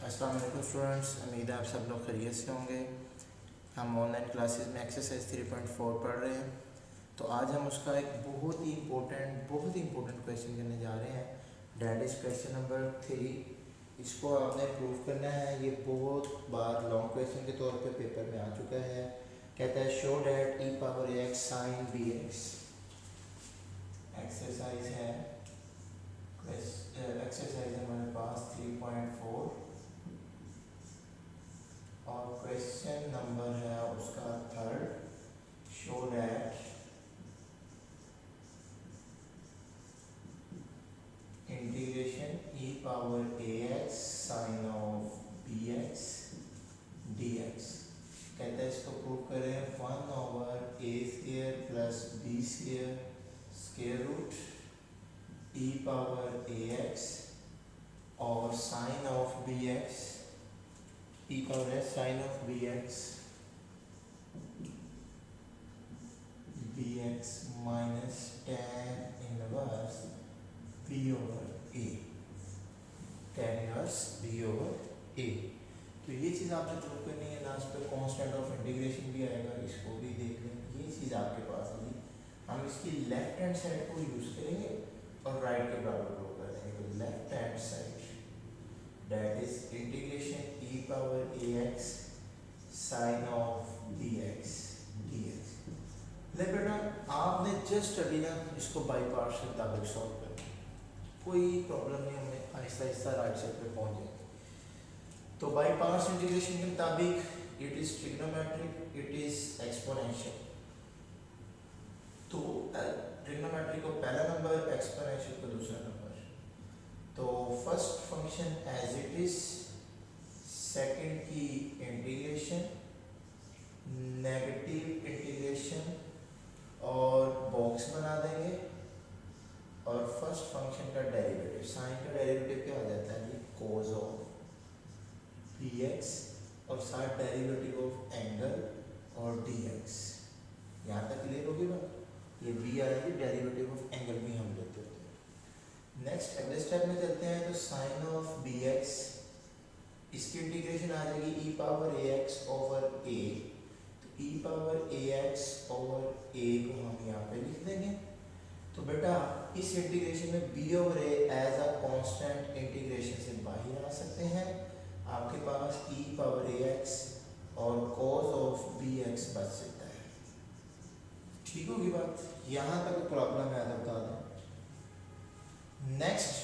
अस्सलाम वालेकुम स्टूडेंट्स, उम्मीद है आप सब लोग खैरियत से होंगे। हम ऑनलाइन क्लासेस में एक्सरसाइज 3.4 पढ़ रहे हैं। तो आज हम उसका एक बहुत ही इम्पोर्टेंट क्वेश्चन करने जा रहे हैं। That is question number 3। इसको आपने प्रूव करना है। ये बहुत बार लॉन्ग क्वेश्चन के तौर पे पेपर में आ चुका है। कहता है show that e power x sine b x. Exercise है हमारे पास 3.4 और क्वेश्चन नंबर है उसका third. Show that integration e power A x sine of B x d x. कहता है इसको प्रूव करें 1/a² plus b² square root e power ए एक्स और sine of B x e power है sine of B x minus tan inverse b over a. tan inverse b over ए। तो ये चीज़ आपने prove करनी है। लास्ट पे constant of integration भी आएगा, इसको भी देख लें। ये चीज़ आपके पास है। हम इसकी लेफ्ट हैंड साइड को यूज़ करेंगे और राइट के बराबर प्रूव कर देंगे। तो left hand side that is integration e power ax sin of bx dx। ले बेटा आपने जस्ट अभी ना इसको बाई पार्ट्स के मुताबिक सॉल्व करना, कोई प्रॉब्लम नहीं, हमें आहिस्ता आहिस्ता राइट साइड पे पहुंच जाएंगे। तो बाई पार्ट्स इंटीग्रेशन के मुताबिक it is trigonometric, it is exponential. तो ट्रिग्नोमेट्रिक को पहला नंबर, एक्सपोनेंशियल को दूसरा नंबर। तो first function as it is, second की इंटीग्रेशन, नेगेटिव इंटीग्रेशन और बॉक्स बना देंगे और फर्स्ट फंक्शन का डेरिवेटिव, साइन का डेरिवेटिव क्या हो जाता है जी, कोस ऑफ px और साथ डेरिवेटिव ऑफ एंगल और dx। यहाँ तक क्लियर होगी बात। ये b आ रही है, डेरिवेटिव ऑफ एंगल भी हम लेते होते हैं। नेक्स्ट अगले स्टेप में चलते हैं। तो साइन ऑफ bx, इसकी इंटीग्रेशन आ जाएगी e power ax over a। तो e power ax over a को हम यहाँ पे लिख देंगे। तो बेटा इस इंटीग्रेशन में b over a as a constant integration से बाहर आ सकते हैं। आपके पास e पावर ax और cos ऑफ bx बच सकता है। ठीक होगी बात। यहाँ तक प्रॉब्लम है तो बता दें। Next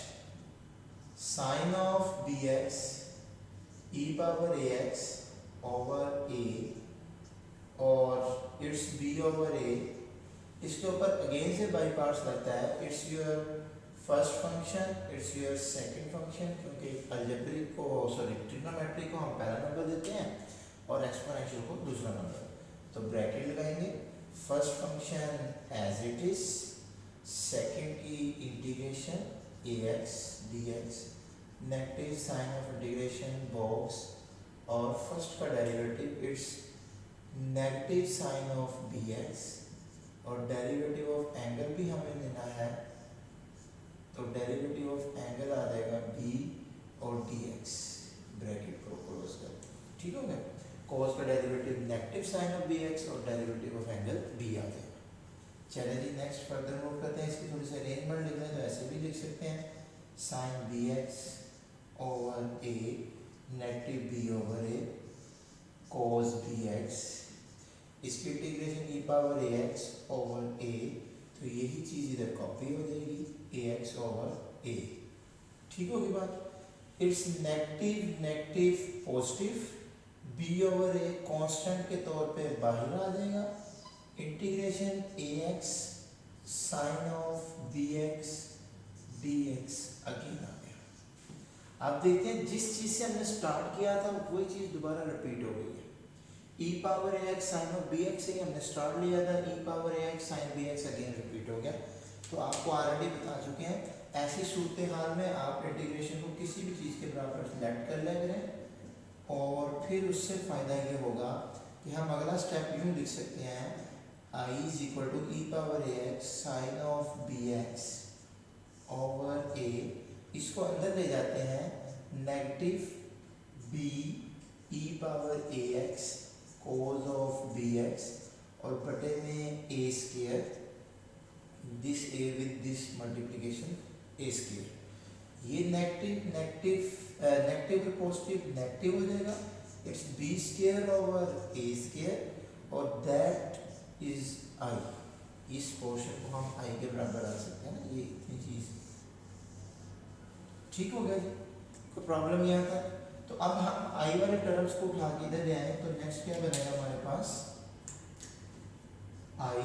sine of bx e power ax over a और इट्स b ओवर a। इसके ऊपर अगेन से बाई पार्ट्स लगता है। It's your first function, it's your second function, क्योंकि अलजेब्रिक को सॉरी ट्रिग्नोमेट्रिक को हम पहला नंबर देते हैं और एक्सपोनेंशियल को दूसरा नंबर। तो ब्रैकेट लगाएंगे, first function as it is, second की integration ax dx, negative sine of integration box और फर्स्ट का derivative it's negative sine of bx और डेरिवेटिव ऑफ एंगल भी हमें लेना है। तो डेरिवेटिव ऑफ एंगल आ जाएगा b और dx, ब्रैकेट को क्लोज कर। ठीक हो गया। cos का derivative negative sine of bx और डेरिवेटिव ऑफ एंगल b आ जाएगा। चलिए जी नेक्स्ट फर्दर मूव करते हैं। इसकी थोड़ी सी अरेंजमेंट लिख लें तो ऐसे भी लिख सकते हैं, sine bx over a negative b over a cos bx। इसकी integration e power ax over a। तो यही चीज़ इधर कॉपी हो जाएगी ax ओवर a। ठीक होगी बात। It's negative negative positive, b over a constant के तौर पे बाहर आ जाएगा। Integration ax sine of bx dx again आ गया। आप देखते हैं जिस चीज़ से हमने स्टार्ट किया था वही चीज़ दोबारा रिपीट हो गई है। e power ax sine of bx से हमने स्टार्ट लिया था, e power ax sine bx again repeat हो गया। तो आपको ऑलरेडी बता चुके हैं, ऐसी सूरत हाल में आप इंटीग्रेशन को किसी भी चीज़ के बराबर सेलेक्ट कर लिया करें और फिर उससे फ़ायदा ये होगा कि हम अगला स्टेप यूँ लिख सकते हैं, i is equal to e power ax sine of bx over a। इसको अंदर ले जाते हैं, negative b e power A x cos of B x और बटे में a square, this a with this multiplication a square. ये negative negative negative positive negative हो जाएगा, it's b square over a square और दैट इज आई। इस portion को हम आई के बराबर डाल सकते हैं ना, ये इतनी चीज ठीक हो गया जी, कोई प्रॉब्लम नहीं आता। तो अब हम आई वाले टर्म्स को उठा के इधर ले आए, तो नेक्स्ट क्या बनेगा हमारे पास, I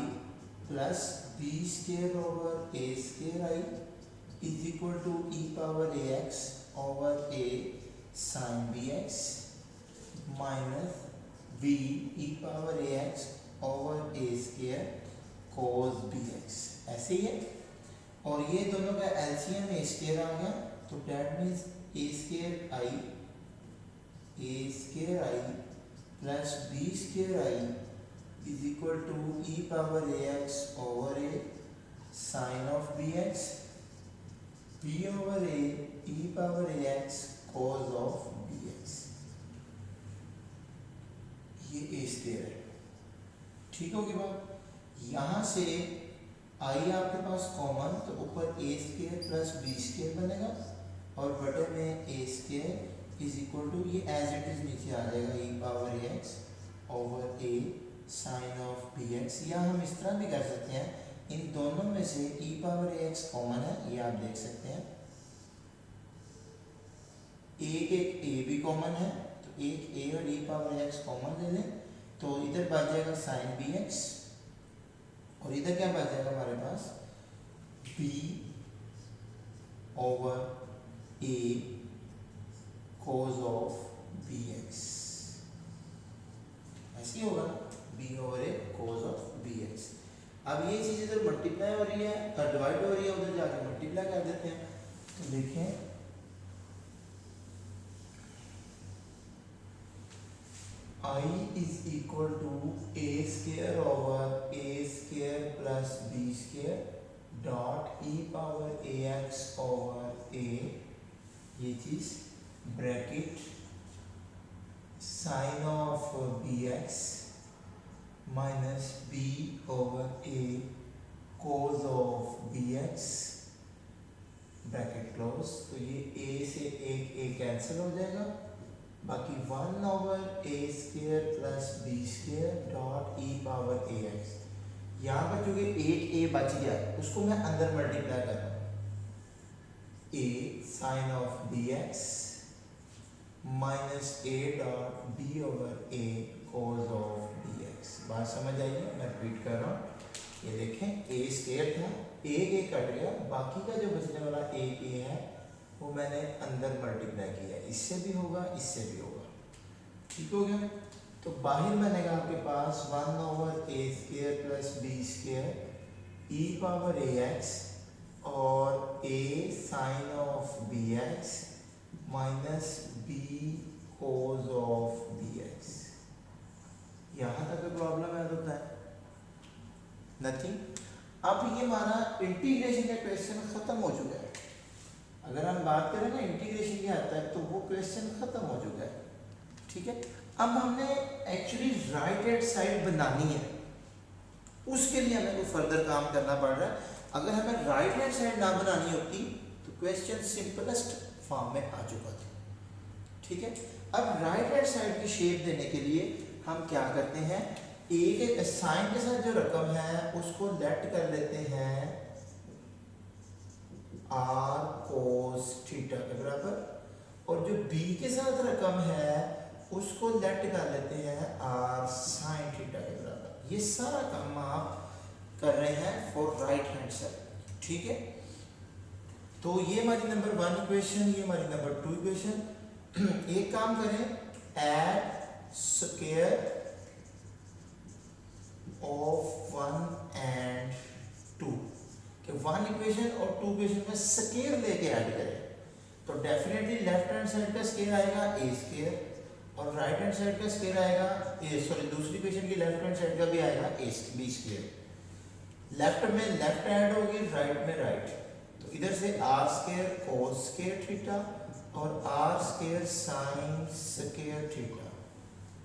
plus B square over a square I is equal to E power A x over A sine b x minus b e power A x over a square cos b x. ऐसे ही है, और ये दोनों का LCM ए square आ गया, तो that means A square I plus B square I is equal to E power A x over A sine of B X B over A E power A X cos of B X. ये A square है, ठीक होगी बात। यहां से आई आपके पास common, तो ऊपर a square plus B square बनेगा और बटे में a square is equal to, ये एज इट इज नीचे आ जाएगा, e power A x over A sine of B x. या हम इस तरह भी कर सकते हैं, इन दोनों में से ई पावर ए एक्स कॉमन है, ये आप देख सकते हैं, एक ए भी कॉमन है, तो एक ए और ई पावर एक्स कॉमन ले लें, तो इधर बच जाएगा साइन बी एक्स और इधर क्या बच जाएगा हमारे पास, b over a cos of B x. ऐसे ही होगा, b over a cos of B x. अब ये चीज इधर मल्टीप्लाई हो रही है, डिवाइड हो रही है, उधर जाके मल्टीप्लाई कर देते हैं। तो देखें I is equal to a square over a square plus b square dot e power ax over a, ये चीज bracket sine of bx minus b over a cos of bx bracket close. तो ये a से एक a cancel हो जाएगा, बाकी 1 over a square plus B square dot e power A x. यहाँ पर चूंकि एक ए बच गया, उसको मैं अंदर मल्टीप्लाई कर रहा हूँ, a sine of B x minus a dot b over a cos of B x. बात समझ आई है, मैं रिपीट कर रहा हूँ। ये देखें, ए स्केयर था, ए कट गया, बाकी का जो बचने वाला ए है वो मैंने अंदर मल्टीप्लाई किया, इससे भी होगा इससे भी होगा, ठीक हो गया। तो बाहर बनेगा आपके पास 1 over a square plus B square e power A x और a sine of B x minus b cos of B x. यहाँ तक प्रॉब्लम है, होता है नथिंग। अब ये हमारा इंटीग्रेशन का क्वेश्चन खत्म हो चुका है। अगर हम बात करें ना इंटीग्रेशन की आता है, तो वो क्वेश्चन खत्म हो चुका है, ठीक है। अब हमने एक्चुअली राइट हैंड साइड बनानी है, उसके लिए हमें कोई फर्दर काम करना पड़ रहा है। अगर हमें राइट हैंड साइड ना बनानी होती तो क्वेश्चन सिंपलेस्ट फॉर्म में आ चुका था, ठीक है। अब राइट हैंड साइड की शेप देने के लिए हम क्या करते हैं, ए के साइन के साथ जो रकम है उसको लेट कर लेते हैं आर कोस थीटा के बराबर, और जो बी के साथ रकम है उसको लेट कर लेते हैं आर साइन थीटा के बराबर। ये सारा काम आप कर रहे हैं फॉर राइट हैंड साइड, ठीक है। तो ये हमारी नंबर 1 इक्वेशन, ये हमारी नंबर 2 इक्वेशन। एक काम करें, एड स्क्वायर ऑफ 1 एंड 2 कि 1 इक्वेशन और 2 इक्वेशन में स्क्वायर लेके ऐड करें, तो डेफिनेटली लेफ्ट हैंड साइड का स्क्वायर आएगा ए स्क्वायर और राइट हैंड साइड का स्क्वायर आएगा दूसरी इक्वेशन की लेफ्ट हैंड साइड का भी आएगा ए बी स्क्वायर। लेफ्ट में लेफ्ट ऐड होगी, राइट में राइट, तो इधर से r square cos square theta और r square sine square theta.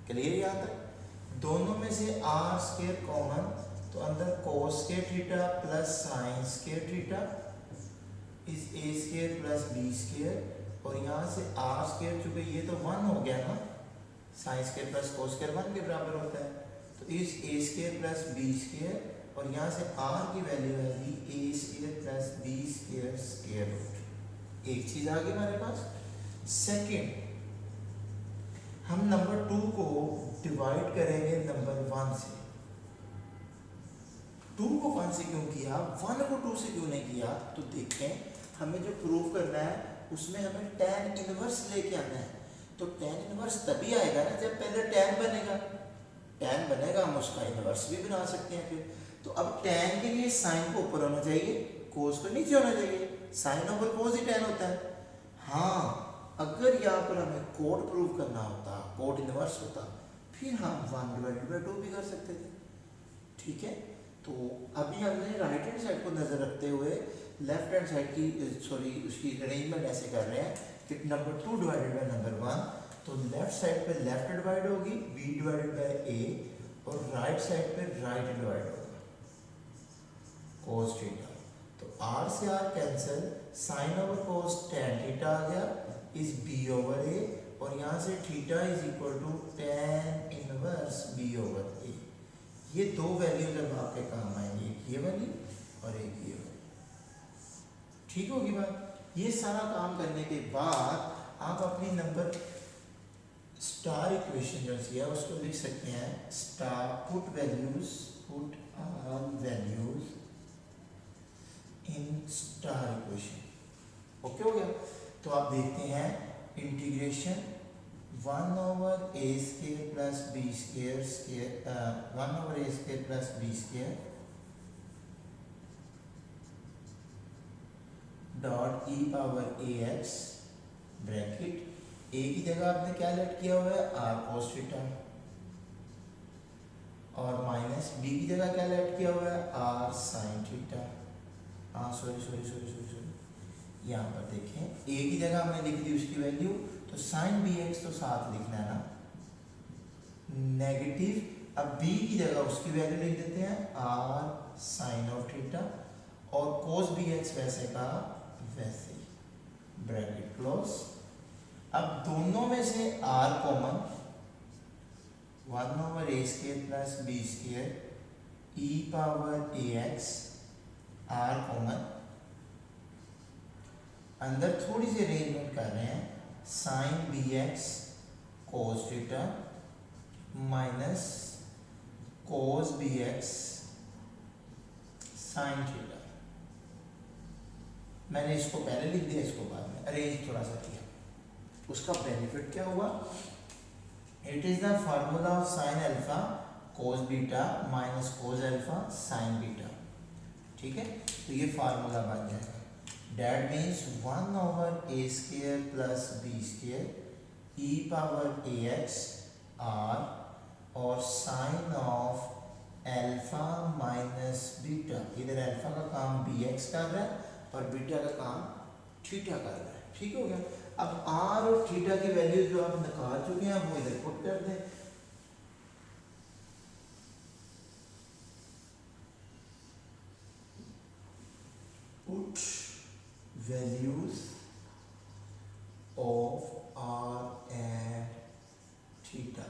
Clear यहाँ तक? दोनों में से आर स्केयर कॉमन, तो अंदर cos square theta plus sine square theta is A square plus B square, और यहाँ से आर स्केयर, चूंकि ये तो 1 हो गया ना, sine square plus cos square 1 के बराबर होता है, तो is A square plus B square, और यहाँ से आर की वैल्यू है a square plus B square square root. एक चीज आ गई हमारे पास। सेकंड, हम नंबर 2 को डिवाइड करेंगे नंबर 1 से। 2 को 1 से क्यों किया, 1 को 2 से क्यों नहीं किया? तो देखें, हमें जो प्रूव करना है उसमें हमें tan इनवर्स लेके आना है। तो tan इनवर्स तभी आएगा ना जब पहले tan बनेगा। tan बनेगा, हम उसका इनवर्स भी बना सकते हैं फिर। तो अब tan के लिए साइन को ऊपर होना चाहिए, कोस को नीचे होना चाहिए। साइन ओवर कोस ही tan होता है। हाँ, अगर यहाँ पर हमें कोड प्रूव करना होता, कोड इनवर्स होता, फिर हम 1/2 भी कर सकते थे। ठीक है, तो अभी हमने राइट हैंड साइड को नजर रखते हुए लेफ्ट हैंड साइड की उसकी अरेंजमेंट ऐसे कर रहे हैं कि नंबर 2 डिवाइडेड बाय नंबर 1, तो लेफ्ट साइड पे लेफ्ट डिवाइड होगी b डिवाइडेड बाय a, और राइट साइड पे राइट डिवाइड होगा cos थीटा। तो r से r cancel, sine over cos tan theta आ गया इज b ओवर a, और यहाँ से theta is equal to tan inverse b over a। ये दो वैल्यू जब आपके काम आएंगी, एक ये वाली और एक ये वाली। ठीक होगी बात? ये सारा काम करने के बाद आप अपनी नंबर स्टार इक्वेशन जो है उसको लिख सकते हैं star put values, put all values in star equation. Okay हो गया? तो आप देखते हैं integration 1 over a square plus b square square 1 over a square plus b square dot e power ax bracket a की जगह आपने क्या लेट किया हुआ है r cos थीटा, और माइनस b की जगह क्या लेट किया हुआ है r sin थीटा। सॉरी यहाँ पर देखें, a की जगह हमने लिख दी उसकी वैल्यू, तो साइन bx तो साथ लिखना है ना, नेगेटिव। अब b की जगह उसकी वैल्यू लिख देते हैं r साइन ऑफ थीटा, और cos bx वैसे का वैसे ही, ब्रैकेट क्लोज। अब दोनों में से r common, 1 over a square plus b square e power ax, r common, अंदर थोड़ी सी अरेंजमेंट कर रहे हैं, sine bx cos theta minus cos bx sine theta. मैंने इसको पहले लिख दिया, इसको बाद में अरेंज थोड़ा सा किया। उसका बेनिफिट क्या हुआ? It is the formula of sine alpha cos beta minus cos alpha sign beta. ठीक है, तो ये फार्मूला बन जाएगा। That means 1 over a square plus b square e power ax r, और sine of alpha minus beta, इधर alpha का काम bx कर रहा है और बीटा का काम थीटा कर रहा है। ठीक हो गया? अब r और थीटा की वैल्यू जो आप निकाल चुके हैं वो इधर पुट कर दें। Put values of r and theta।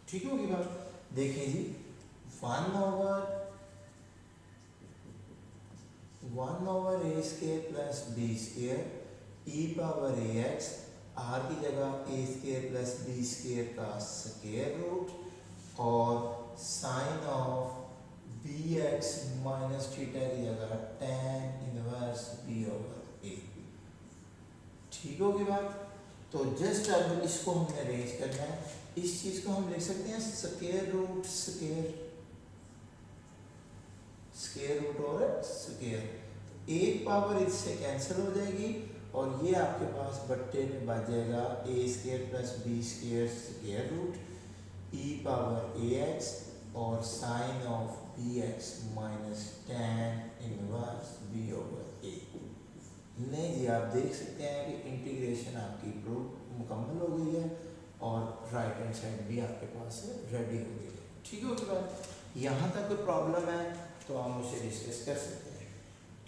ठीक होगी बात? देखिए जी, 1 over a square plus b square e power ax, r की जगह a square plus b square का स्क्वायर रूट, और sine of bx minus theta की जगह tan inverse b over a। ठीक होगी बात? तो जस्ट अब इसको हमने अरेंज करना है। इस चीज को हम लिख सकते हैं स्क्वायर रूट और स्क्वायर। एक पावर इससे कैंसिल हो जाएगी, और ये आपके पास बट्टे में बच जाएगा a square plus b square square root e power ax, और sine of bx minus tan inverse b over a। नहीं जी, आप देख सकते हैं कि इंटीग्रेशन आपकी मुकम्मल हो गई है और राइट हैंड साइड भी आपके पास रेडी हो गई है। ठीक है, उसके बाद यहाँ तक कोई प्रॉब्लम है तो आप मुझसे डिस्कस कर सकते हैं।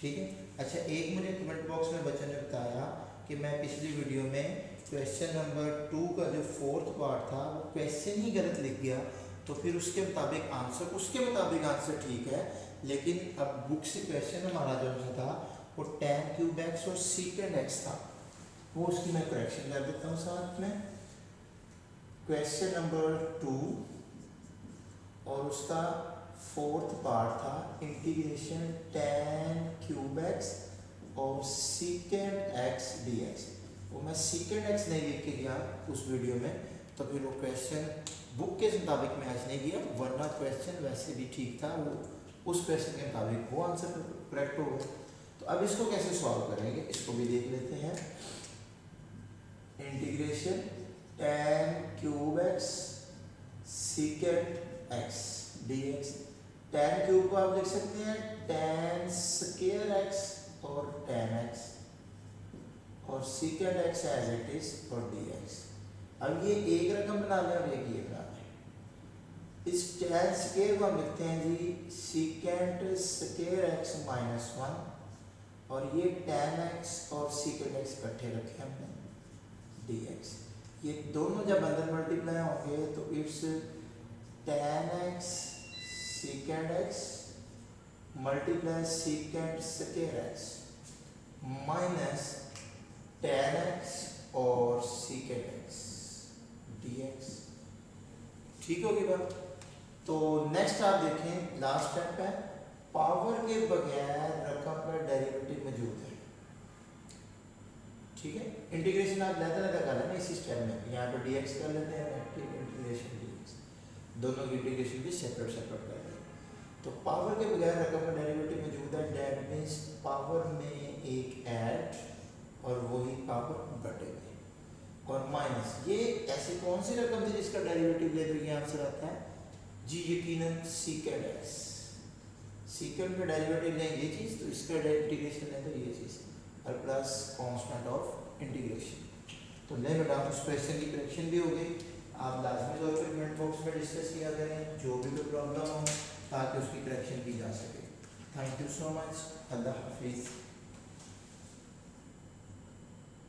ठीक है, अच्छा एक मुझे कमेंट बॉक्स में बच्चों ने बताया कि मैं पिछली वीडियो में क्वेश्चन नंबर 2 का जो 4th पार्ट था वो क्वेश्चन ही गलत लिख गया, तो फिर उसके मुताबिक आंसर ठीक है, लेकिन अब बुक से क्वेश्चन हमारा जो था वो tan क्यूब एक्स और secant x था, वो उसकी मैं करेक्शन कर देता हूँ साथ में। क्वेश्चन नंबर 2 और उसका 4th पार्ट था इंटीग्रेशन tan क्यूब एक्स और secant x dx, वो मैं secant x नहीं लिख के गया उस वीडियो में, तो फिर वो क्वेश्चन बुक के मुताबिक मैच नहीं किया, वरना क्वेश्चन वैसे भी ठीक था, वो उस क्वेश्चन के मुताबिक वो आंसर करेक्ट होगा। तो अब इसको कैसे सॉल्व करेंगे, इसको भी देख लेते हैं। Integration tan cube X secant x dx, tan cube को आप लिख सकते हैं tan स्क्वायर x और tan x, और secant x as it is और dx। अब ये एक रकम बना लें और एक ये बना लें। इस tan स्क्वायर को हम लिखते हैं जी secant स्क्वायर x माइनस 1, और ये tan x और secant x इकट्ठे रखे हमने dx। ये दोनों जब अंदर मल्टीप्लाई होंगे तो it's tan x secant x multiply secant square x minus tan x और secant x dx। ठीक होगी बात। तो नेक्स्ट आप देखें, लास्ट स्टेप है, पावर के बगैर रकम का डेरिवेटिव मौजूद है। ठीक है, इंटीग्रेशन आप लेते कर लेना इसी स्टेप में, यहाँ पर dx कर लेते हैं, इंटीग्रेशन dx, दोनों की इंटीग्रेशन भी सेपरेट कर लेते हैं। तो पावर के बगैर रकम का डेरिवेटिव मौजूद है, दैट मीन्स पावर में एक ऐड और वही पावर बटे में, और माइनस ये ऐसी कौन सी रकम थी जिसका डेरिवेटिव ले तो ये आंसर आता है जी, यकीनन secant x। secant का डेरिवेटिव लें ये चीज़, तो इसका इंटीग्रेशन लें तो ये चीज़, और प्लस कांस्टेंट ऑफ इंटीग्रेशन। तो ले बेटा उस क्वेश्चन की करेक्शन भी हो गई। आप लाजमी तौर पर कमेंट बॉक्स में डिस्कस किया करें जो भी कोई प्रॉब्लम हो, ताकि उसकी करेक्शन की जा सके। थैंक यू सो मच, अल्लाह हाफिज़।